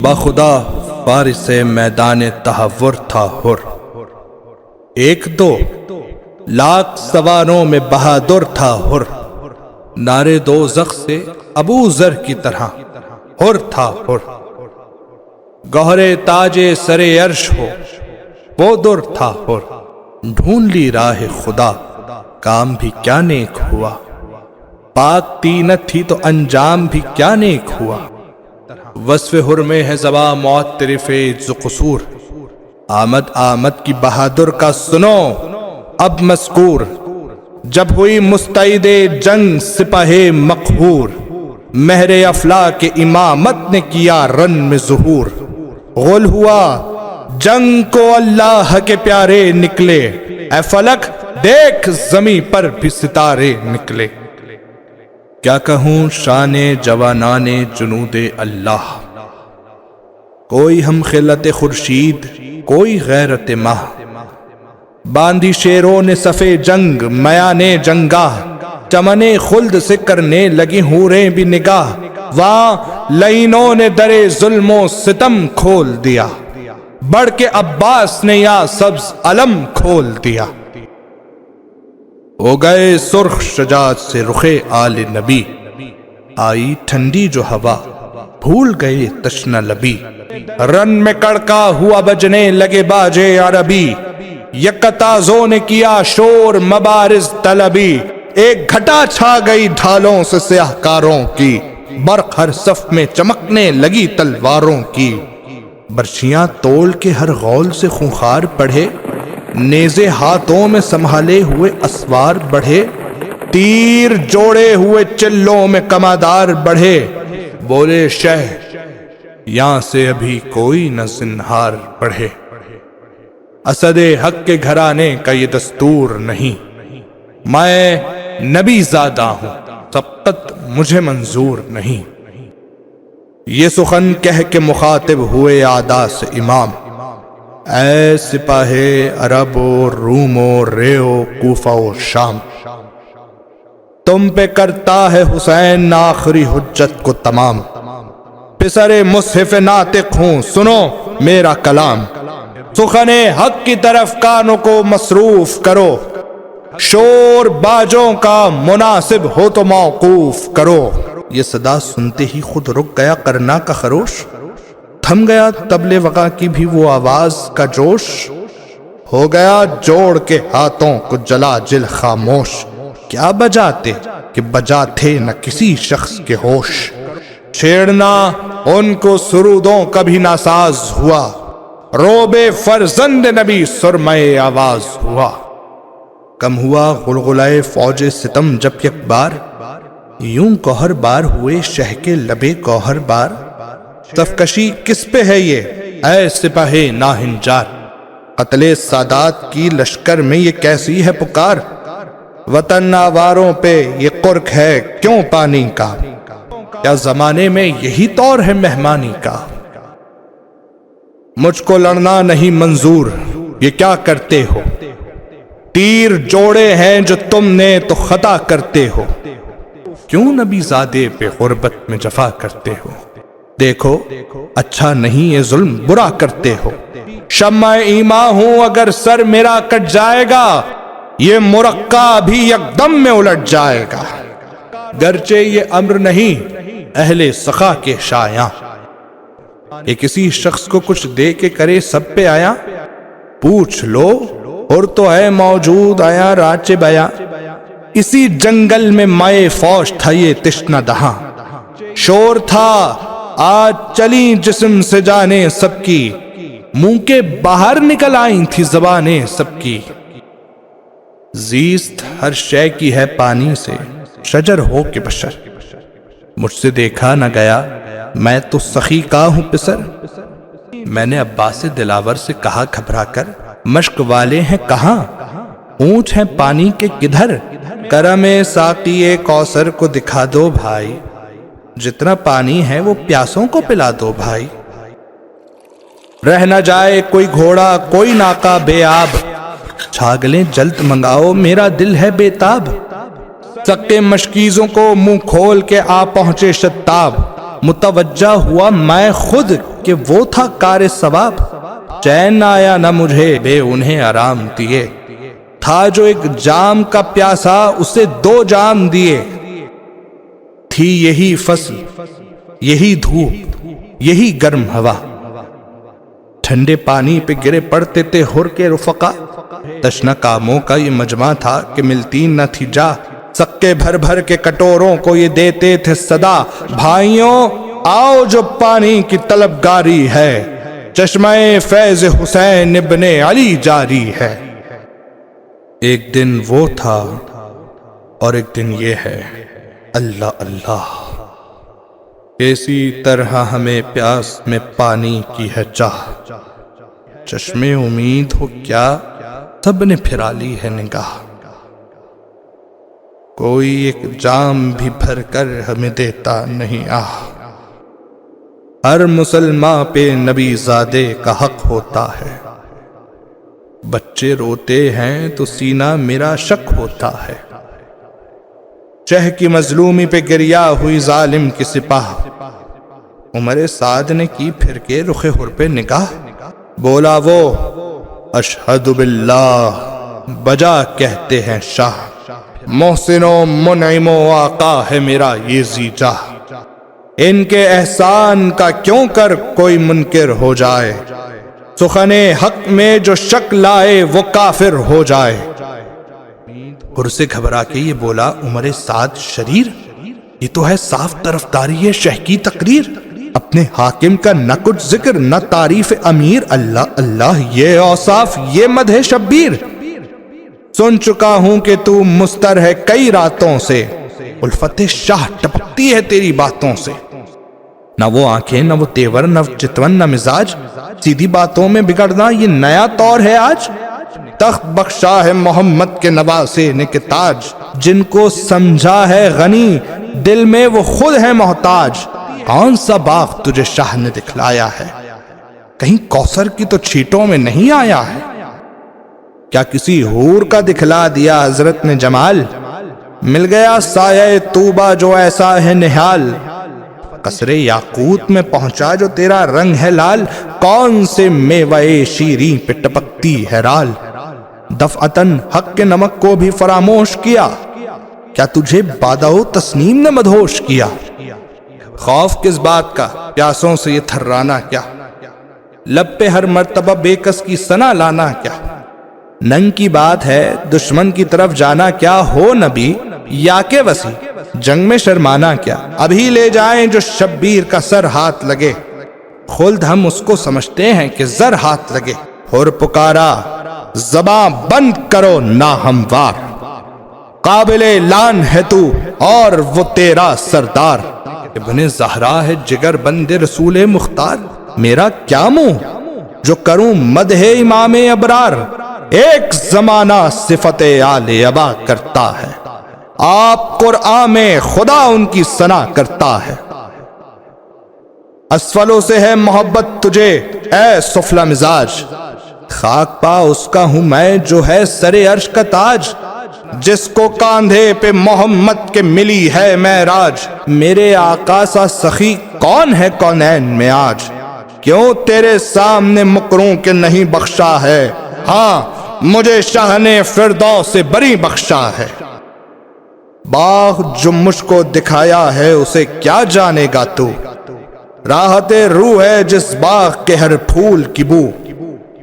بخدا فارس میدان تحور تھا حر، ایک دو لاکھ سواروں میں بہادر تھا حر، نارے دوزخ سے ابو ذر کی طرح حر تھا حر، گوہرے تاج سر عرش ہو وہ در تھا حر، ڈھونڈ لی راہ خدا کام بھی کیا نیک ہوا، پاک تینت تھی تو انجام بھی کیا نیک ہوا، وصف حر میں ہے زباں معترف عجز و قصور، آمد کی بہادر کا سنو اب مذکور، جب ہوئی مستعد جنگ سپاہ مقہور، مہر افلاک امامت نے کیا رن میں ظہور، غل ہوا جنگ کو اللہ کے پیارے نکلے، اے فلک دیکھ زمیں پر بھی ستارے نکلے، کیا کہوں شان جوانان جنود اللہ، کوئی ہم خلت خورشید کوئی غیرت ماہ، باندھی شیروں نے صفے جنگ میان جنگاہ، چمن خلد سے کرنے لگی حوریں بھی نگاہ، وہاں لعینوں نے در ظلم و ستم کھول دیا، بڑھ کے عباس نے یا سبز علم کھول دیا، ہو گئے سرخ شجاعت سے رخ آل نبی، آئی ٹھنڈی جو ہوا بھول گئے تشنہ لبی، رن میں کڑکا ہوا بجنے لگے باجے عربی، یکتازوں نے کیا شور مبارز طلبی، ایک گھٹا چھا گئی ڈھالوں سے سیاہ کاروں کی، برق ہر صف میں چمکنے لگی تلواروں کی، برچیاں تول کے ہر غول سے خونخار پڑھے، نیزے ہاتھوں میں سنبھالے ہوئے اسوار بڑھے، تیر جوڑے ہوئے چلوں میں کمادار بڑھے، بولے شہ یہاں سے ابھی کوئی نہ زنہار بڑھے، اسد حق کے گھرانے کا یہ دستور نہیں، میں نبی زادہ ہوں سبقت مجھے منظور نہیں، یہ سخن کہہ کے مخاطب ہوئے اعداء سے امام، اے سپاہ عرب و روم و ریو کوفہ و شام، تم پہ کرتا ہے حسین آخری حجت کو تمام، پسر مصحف ناطق ہوں سنو میرا کلام، سخن حق کی طرف کانوں کو مصروف کرو، شور باجوں کا مناسب ہو تو موقوف کرو، یہ صدا سنتے ہی خود رک گیا کرنا کا خروش، تھم گیا طبل وغا کی بھی وہ آواز کا جوش، ہو گیا جوڑ کے ہاتھوں کو جلا جل خاموش، کیا بجاتے کہ بجاتے نہ کسی شخص کے ہوش، چھیڑنا ان کو سرودوں کبھی ناساز ہوا، روب فرزند نبی سرمے آواز ہوا، کم ہوا غلغلائے فوج ستم جب یک بار، یوں کوہر بار ہوئے شہ کے لبے کوہر بار، صفکشی کس پہ ہے یہ اے سپاہ ناہنجار، قتل سادات کی لشکر میں یہ کیسی ہے پکار، وطن آواروں پہ یہ قرق ہے کیوں پانی کا، کیا زمانے میں یہی طور ہے مہمانی کا، مجھ کو لڑنا نہیں منظور یہ کیا کرتے ہو، تیر جوڑے ہیں جو تم نے تو خطا کرتے ہو، کیوں نبی زادے پہ غربت میں جفا کرتے ہو، دیکھو اچھا نہیں یہ ظلم برا کرتے ہو، شمع ایما ہوں اگر سر میرا کٹ جائے گا، یہ مرقع بھی یک دم میں الٹ جائے گا، گرچہ یہ امر نہیں اہل سخا کے شایاں، یہ کسی شخص کو کچھ دے کے کرے سب پہ آیا، پوچھ لو اور تو ہے موجود آیا راچ بیا، اسی جنگل میں مائے فوج تھا یہ تشنہ دہاں، شور تھا آج چلی جسم سے جانے سب کی، منہ کے باہر نکل آئی تھی زبانیں سب کی، زیست ہر شے کی ہے پانی سے شجر ہو کے بشر، مجھ سے دیکھا نہ گیا میں تو سخی کا ہوں پسر، میں نے عباس دلاور سے کہا گھبرا کر مشک والے ہیں کہاں، اونچ ہیں پانی کے کدھر، کرم ساقی کوثر کو دکھا دو بھائی، جتنا پانی ہے وہ پیاسوں کو پلا دو بھائی، رہ نہ جائے کوئی گھوڑا کوئی ناکا بے آب، چھاگلیں جلد منگاؤ میرا دل ہے بے تاب، سکے مشکیزوں کو منہ کھول کے آ پہنچے شتاب، متوجہ ہوا میں خود کہ وہ تھا کار ثواب، چین آیا نہ مجھے بے انہیں آرام دیے، تھا جو ایک جام کا پیاسا اسے 2 جام دیے، تھی یہی فصل یہی دھوپ یہی گرم ہوا، ٹھنڈے پانی پہ گرے پڑتے تھے حر کے رفقا، تشنہ کاموں کا یہ مجمع تھا کہ ملتی نہ تھی جا، سکے بھر بھر کے کٹوروں کو یہ دیتے تھے صدا، بھائیوں آؤ جو پانی کی طلبگاری ہے، چشمہ فیض حسین ابن علی جاری ہے۔ ایک دن وہ تھا اور ایک دن یہ ہے، اللہ اللہ، اسی طرح ہمیں پیاس میں پانی کی ہے چاہ، چشمے امید ہو کیا سب نے پھرا لی ہے نگاہ، کوئی ایک جام بھی بھر کر ہمیں دیتا نہیں آہ، ہر مسلمان پہ نبی زادے کا حق ہوتا ہے، بچے روتے ہیں تو سینہ میرا شک ہوتا ہے، چہ کی مظلومی پہ گریا ہوئی ظالم کی سپاہ، عمر سعد نے کی پھر کے رخ حر پہ نگاہ، بولا وہ اشہد باللہ بجا کہتے ہیں شاہ، محسن و منعم و آقا ہے میرا یہ زیجاہ، ان کے احسان کا کیوں کر کوئی منکر ہو جائے، سخن حق میں جو شک لائے وہ کافر ہو جائے، حر سے گھبرا کے یہ بولا عمر سعد شریر، یہ تو ہے صاف طرفداری شہ کی تقریر، اپنے حاکم کا نہ کچھ ذکر نہ تعریف امیر، اللہ اللہ یہ اوصاف یہ مدح شبیر، سن چکا ہوں کہ تو مستر ہے کئی راتوں سے، الفت شاہ ٹپکتی ہے تیری باتوں سے، نہ وہ آنکھیں نہ وہ تیور نہ چتون نہ مزاج، سیدھی باتوں میں بگڑنا یہ نیا طور ہے آج، تخت بخشا ہے محمد کے نواسے نے کے تاج، جن کو سمجھا ہے غنی دل میں وہ خود ہے محتاج، کون سا باغ تجھے شاہ نے دکھلایا ہے، کہیں کوثر کی تو چھیٹوں میں نہیں آیا ہے، کیا کسی حور کا دکھلا دیا حضرت نے جمال، مل گیا سایہ طوبہ جو ایسا ہے نہال، قصر یاقوت میں پہنچا جو تیرا رنگ ہے لال، کون سے میوہ شیریں پہ ٹپکتی ہے رال، دفعتاً حق کے نمک کو بھی فراموش کیا، کیا تجھے بادہ و تسنیم نے مدہوش کیا، خوف کس بات کا پیاسوں سے یہ تھرانا کیا، لب پہ ہر مرتبہ بے کس کی ثنا لانا کیا، ننگ کی بات ہے دشمن کی طرف جانا کیا، ہو نبی یا کہ وسیع جنگ میں شرمانا کیا، ابھی لے جائیں جو شبیر کا سر ہاتھ لگے، خلد ہم اس کو سمجھتے ہیں کہ زر ہاتھ لگے، حر پکارا زباں بند کرو نا ہموار، قابل لان ہے تو اور وہ تیرا سردار، ابن زہرا ہے جگر بند رسول مختار، میرا کیا منہ جو کروں مدح امام ابرار، ایک زمانہ صفت آل ابا کرتا ہے، آپ قرآن میں خدا ان کی ثنا کرتا ہے، اسفلوں سے ہے محبت تجھے اے سفلا مزاج، خاک پا اس کا ہوں میں جو ہے سر عرش کا تاج، جس کو کاندھے پہ محمد کے ملی ہے معراج، میرے آقا سا سخی کون ہے کونین میں آج، کیوں تیرے سامنے مکروں کے نہیں بخشا ہے، ہاں مجھے شاہ نے فردوس سے بری بخشا ہے، باغ جو مجھ کو دکھایا ہے اسے کیا جانے گا تو، راحت روح ہے جس باغ کے ہر پھول کی بو،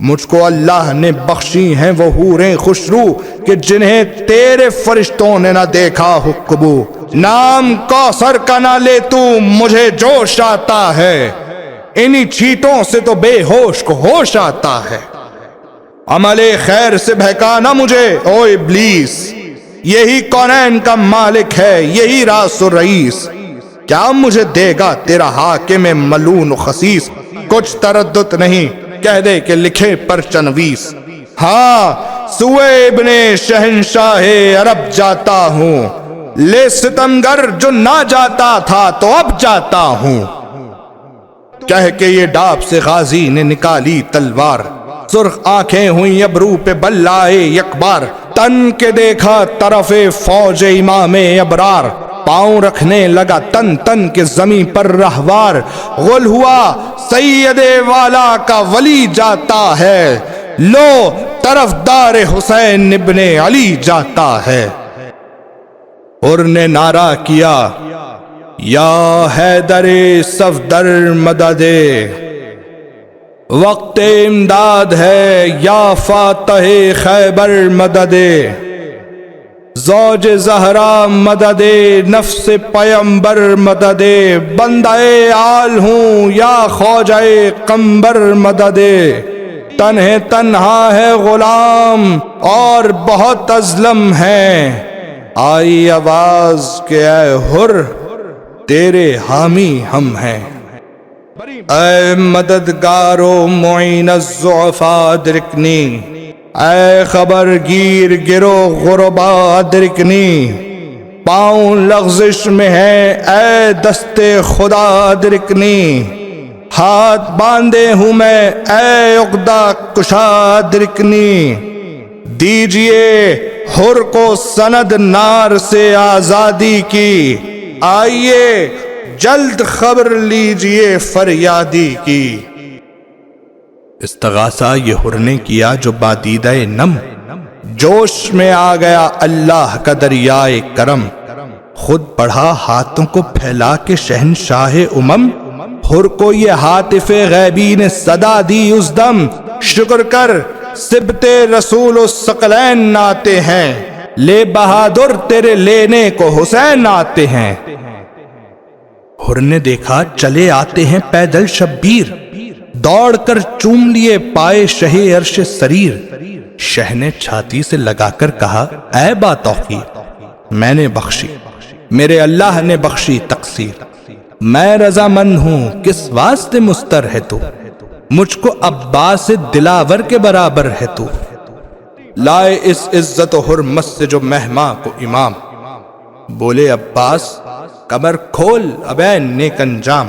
مجھ کو اللہ نے بخشی ہیں وہ حوریں خوشرو کہ جنہیں تیرے فرشتوں نے نہ دیکھا ہو کبو، نام کوثر کا نہ لے تو مجھے جوش آتا ہے، انہی چھیٹوں سے تو بے ہوش کو ہوش آتا ہے، عمل خیر سے بہکانا مجھے او ابلیس، یہی کونین کا مالک ہے یہی راس و رئیس، کیا مجھے دے گا تیرا حاکم ملون و خسیس، کچھ تردد نہیں کہہ دے کہ لکھے پر چنویس، ہاں سوئے ابن شہنشاہ عرب جاتا ہوں، لے ستمگر جو نہ جاتا تھا تو اب جاتا ہوں، کہہ کے یہ ڈاب سے غازی نے نکالی تلوار، سرخ آنکھیں ہوئیں ابرو پہ بلائے یک بار، تن کے دیکھا طرف فوج امام ابرار، پاؤں رکھنے لگا تن تن کے زمین پر رہوار، غل ہوا سید والا کا ولی جاتا ہے، لو طرفدار حسین ابن علی جاتا ہے۔ اور نے نعرہ کیا یا حیدر صفدر مدد، وقت امداد ہے یا فاتح خیبر مدد، زوج زہرا مدد نفس پیمبر مدد، بندہ آل ہوں یا خوجہ قمبر مدد، تنہا ہے غلام اور بہت ازلم ہے، آئی آواز کہ اے حر تیرے حامی ہم ہیں۔ اے مددگار و معین الضعفاء ادرکنی، اے خبر گیر گرو غربا ادرکنی، پاؤں لغزش میں ہے اے دست خدا ادرکنی، ہاتھ باندھے ہوں میں اے عقدہ کشا ادرکنی، دیجئے حر کو سند نار سے آزادی کی، آئیے جلد خبر لیجئے فریادی کی۔ استغاثہ یہ حر نے کیا جو بادیدہ نم، جوش میں آ گیا اللہ کا دریائے کرم، خود بڑھا ہاتھوں کو پھیلا کے شہنشاہ امم، حر کو یہ ہاتف غیبی نے صدا دی اس دم، شکر کر سبت رسول الثقلین آتے ہیں، لے بہادر تیرے لینے کو حسین آتے ہیں۔ حر نے دیکھا چلے آتے ہیں پیدل شبیر، دوڑ کر چوم لیے پائے شہ عرش سریر، شہ نے چھاتی سے لگا کر کہا اے با توفیق میں نے بخشی، میرے اللہ نے بخشی تقصیر، میں رضامند ہوں کس واسطے مستر ہے تو، مجھ کو عباس دلاور کے برابر ہے تو، لائے اس عزت و حرمت سے جو مہماں کو امام، بولے عباس کمر کھول ابے نیک انجام،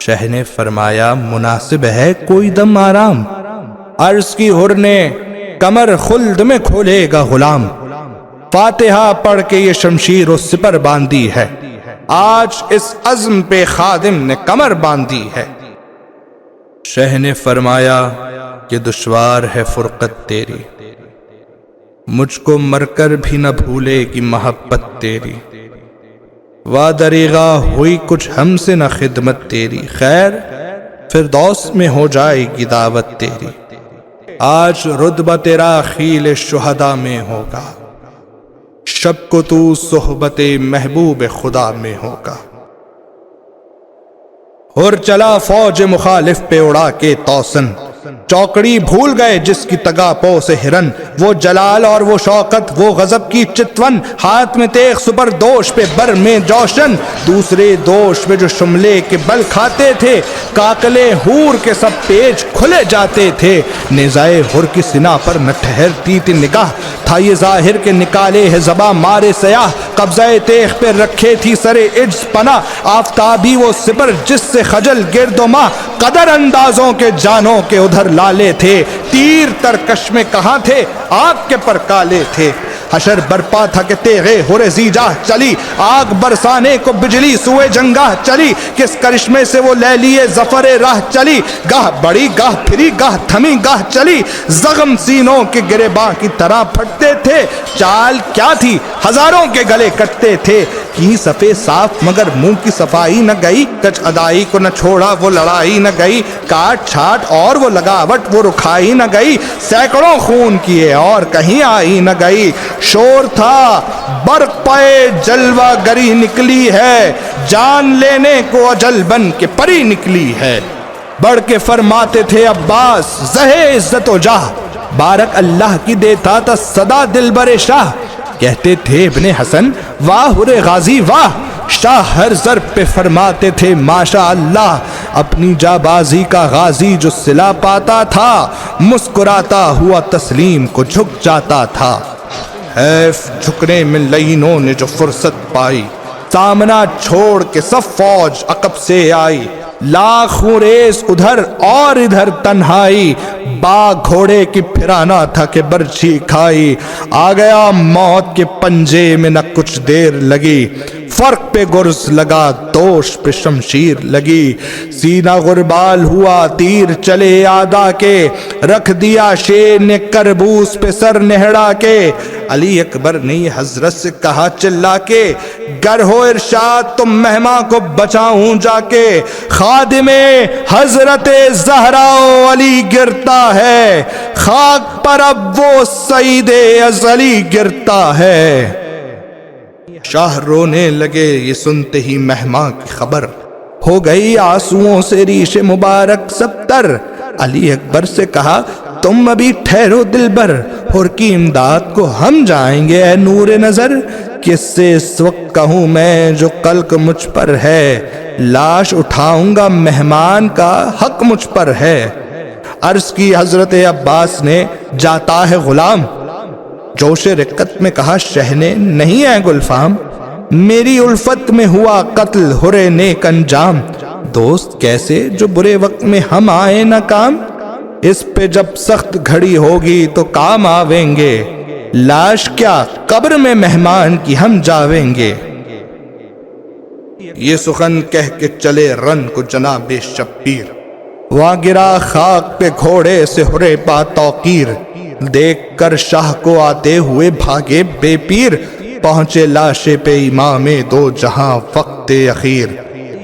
شہ نے فرمایا مناسب ہے کوئی دم آرام، عرض کی حر نے کمر خلد میں کھولے گا غلام، فاتحہ پڑھ کے یہ شمشیر و سپر باندھی ہے، آج اس عزم پہ خادم نے کمر باندھی ہے۔ شہ نے فرمایا کہ دشوار ہے فرقت تیری، مجھ کو مر کر بھی نہ بھولے گی محبت تیری، وا دریغا ہوئی کچھ ہم سے نہ خدمت تیری، خیر فردوس میں ہو جائے گی دعوت تیری، آج رتبہ تیرا خیل شہداء میں ہوگا، شب کو تو صحبت محبوب خدا میں ہوگا۔ اور چلا فوج مخالف پہ اڑا کے توسن، چوکڑی بھول گئے جس کی تگاپو سے ہرن، وہ جلال اور وہ شوکت وہ غضب کی چتون، ہاتھ میں تیغ سپر دوش پہ بر میں جوشن، دوسرے دوش پہ جو شملے کے بل کھاتے تھے، کاکلے ہور کے سب پیج کھلے جاتے تھے، نیزائے حر کی سنا پر نہ ٹھہرتی تھی نگاہ، تھا یہ ظاہر کے نکالے ہے زباں مارے سیاہ، قبضہ تیغ پہ رکھے تھی سرے عجز پناہ، آفتابی وہ سپر جس سے خجل گرد و ماہ، قدر اندازوں کے جانوں کے ادھر لالے تھے، تیر ترکش میں کہاں تھے آگ کے پر کالے تھے، حشر برپا تھا کہ تیغے ہر زیجاہ چلی، آگ برسانے کو بجلی سوئے جنگاہ چلی، کس کرشمے سے وہ لیلیے ظفر راہ چلی، گاہ بڑی گاہ پھری گاہ تھمی گاہ چلی، زغم سینوں کے گریباں کی طرح پھٹتے تھے، چال کیا تھی ہزاروں کے گلے کٹتے تھے، کی صفے صاف مگر منہ کی صفائی نہ گئی، کچھ ادائی کو نہ چھوڑا وہ لڑائی نہ گئی، کاٹ چھاٹ اور وہ لگاوٹ وہ رکھائی نہ گئی، سینکڑوں خون کیے اور کہیں آئی نہ گئی، شور تھا برق پائے جلوہ گری نکلی ہے، جان لینے کو اجل بن کے پری نکلی ہے، بڑھ کے فرماتے تھے عباس زہے عزت و جاہ، بارک اللہ کی دیتا تھا صدا دلبر شاہ، کہتے تھے ابن حسن واہ حر غازی واہ، شاہ ہر ضرب پہ فرماتے تھے ماشاء اللہ، اپنی جابازی کا غازی جو صلہ پاتا تھا، مسکراتا ہوا تسلیم کو جھک جاتا تھا، حیف جھکنے میں لعینوں نے جو فرصت پائی، سامنا چھوڑ کے سب فوج عقب سے آئی، لاکھوں ریس ادھر اور ادھر تنہائی، باغ گھوڑے کی پھرانا تھا کہ برچھی کھائی، آ گیا موت کے پنجے میں نہ کچھ دیر لگی، فرق پہ گرز لگا، دوش پہ شمشیر لگی، سینہ غربال ہوا تیر چلے آدھا کے، رکھ دیا شیر نے کربوس پہ سر نہڑا کے۔ علی اکبر نے حضرت سے کہا چلا کے، گر ہو ارشاد تو مہماں کو بچاؤں جا کے، خادم حضرت زہرا علی گرتا ہے، خاک پر اب وہ سعید ازلی گرتا ہے۔ شاہ رونے لگے یہ سنتے ہی مہماں کی خبر، ہو گئی آنسوؤں سے ریش مبارک سبتر۔ علی اکبر سے کہا تم ابھی ٹھہرو دلبر، ہور کی امداد کو ہم جائیں گے اے نور نظر۔ کس سے اس وقت کہوں میں جو قلق مجھ پر ہے، لاش اٹھاؤں گا مہمان کا حق مجھ پر ہے۔ عرض کی حضرت عباس نے جاتا ہے غلام، جوش رقت میں کہا شہنے نہیں ہے گلفام، میری الفت میں ہوا قتل ہرے نیک انجام، دوست کیسے جو برے وقت میں ہم آئے نہ کام، اس پہ جب سخت گھڑی ہوگی تو کام آویں گے، لاش کیا قبر میں مہمان کی ہم جاویں گے۔ یہ سخن کہہ کے چلے رن کو جناب شبیر، وہاں گرا خاک پہ گھوڑے سے ہرے با توقیر، دیکھ کر شاہ کو آتے ہوئے بھاگے بے پیر، پہنچے لاشے پہ امام دو جہاں وقت اخیر،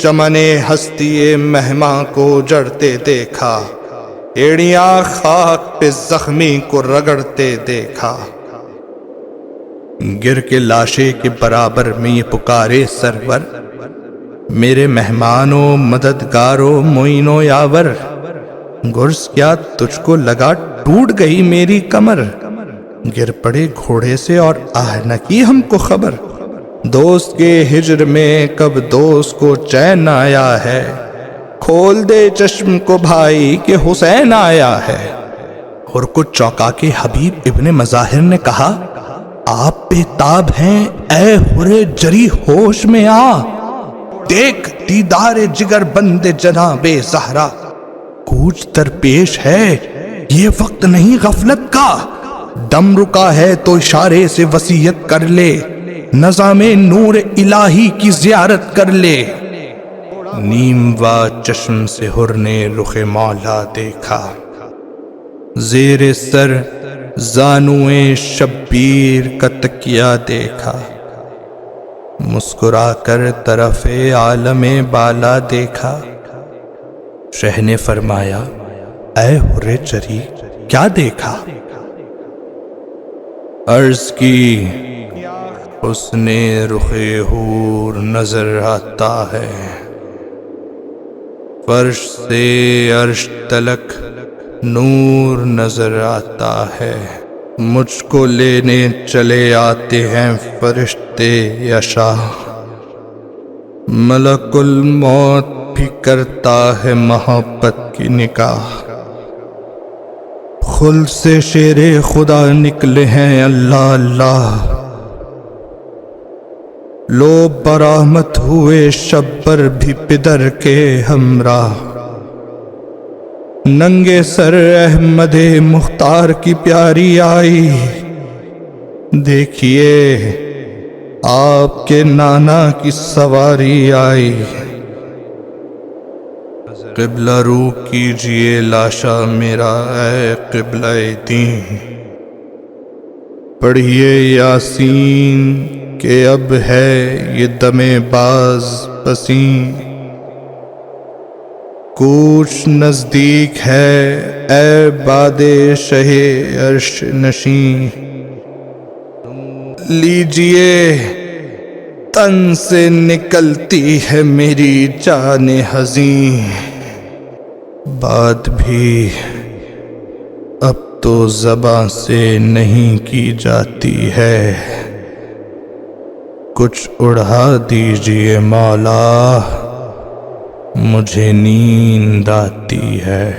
چمن ہستی مہماں کو جڑتے دیکھا، ایڑیاں خاک پہ زخمی کو رگڑتے دیکھا، گر کے لاشے کے برابر میں یہ پکارے سرور، میرے مہمانوں مددگاروں معینو یاور، گرز کیا تجھ کو لگا ٹوٹ گئی میری کمر، گر پڑے گھوڑے سے اور آہ نہ کی ہم کو خبر، دوست کے ہجر میں کب دوست کو چین آیا ہے، کھول دے چشم کو بھائی کہ حسین آیا ہے۔ اور کچھ چوکا کے حبیب ابن مظاہر نے کہا آپ بے تاب ہیں اے ہرے جری ہوش میں آ، دیکھ دیدار جگر بند جناب زہرا، کوچ درپیش ہے یہ وقت نہیں غفلت کا، دم رکا ہے تو اشارے سے وصیت کر لے، نظام نور الہی کی زیارت کر لے۔ نیم وا چشم سے ہر نے رخ مولا دیکھا، زیر سر زانوئے شبیر کا تکیہ دیکھا، مسکرا کر طرف عالم بالا دیکھا، شہ نے فرمایا اے ہرے جری کیا دیکھا، عرض کی اس نے رخ حور نظر آتا ہے، فرش سے عرش تلک نور نظر آتا ہے، مجھ کو لینے چلے آتے ہیں فرشتے یا شاہ، ملک الموت بھی کرتا ہے محبت کی نکاح، خلد سے شیر خدا نکلے ہیں اللہ اللہ، لو برآمد ہوئے شبر بھی پدر کے ہمراہ، ننگے سر احمد مختار کی پیاری آئی، دیکھیے آپ کے نانا کی سواری آئی، قبلہ رو کیجئے لاشا میرا اے قبلہ دین، پڑھیے یاسین کہ اب ہے یہ دم باز پسین، کوچ نزدیک ہے اے باد شہ عرش نشین، لیجئے تن سے نکلتی ہے میری جان حزین، بات بھی اب تو زباں سے نہیں کی جاتی ہے، کچھ اڑا دیجئے مولا مجھے نیند آتی ہے۔